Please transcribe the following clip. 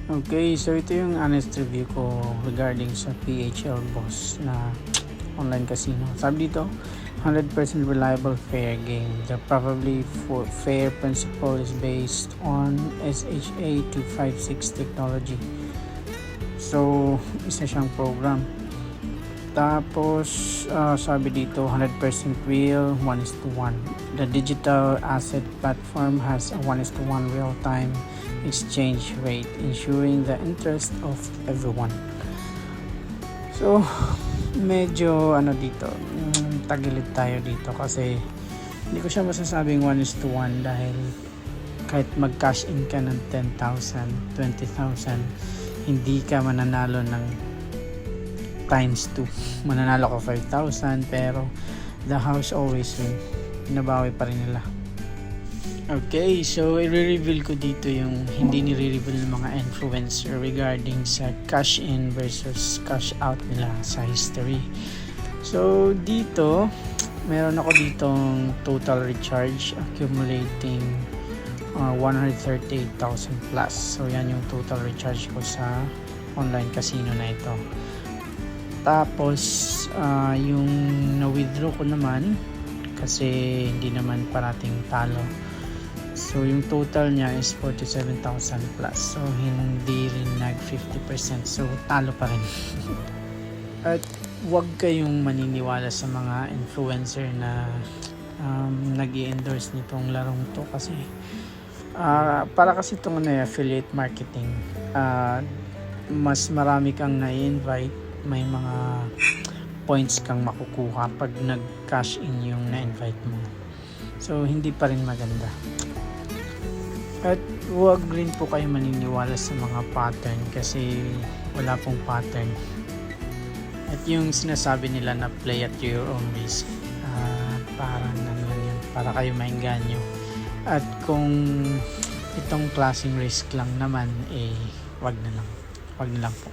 Okay, so ito yung honest review ko regarding sa PHL Boss na online casino. Sabi dito, 100% reliable fair game. The probably for fair principle is based on SHA 256 technology. So, isa siyang program. Tapos, sabi dito, 100% real, 1:1. The digital asset platform has a 1:1 real-time exchange rate, ensuring the interest of everyone. So, medyo dito, tagilid tayo dito kasi hindi ko siya masasabing 1:1 dahil kahit mag-cash in ka ng 10,000, 20,000, hindi ka mananalo ng times 2. Mananalo ka 5,000 pero the house always win. Nabawi pa rin nila. Okay, so i-reveal ko dito yung hindi nire-reveal ng mga influencer regarding sa cash in versus cash out nila sa history. So dito, meron ako ditong total recharge accumulating 138,000 plus. So yan yung total recharge ko sa online casino na ito. Tapos yung na-withdraw ko naman kasi hindi naman parating talo. So yung total niya is 47,000 plus. So hindi rin nag 50%. So talo pa rin. At wag kayong maniniwala sa mga influencer na nag-i-endorse nitong larong to kasi para kasi itong affiliate marketing. Mas marami kang na-invite, may mga points kang makukuha pag nag-cash in yung na-invite mo. So hindi pa rin maganda. At huwag rin po kayo maniniwala sa mga pattern kasi wala pong pattern. At yung sinasabi nila na play at your own risk, parang yun, para kayo maengganyo. At kung itong klaseng risk lang naman, wag na lang po.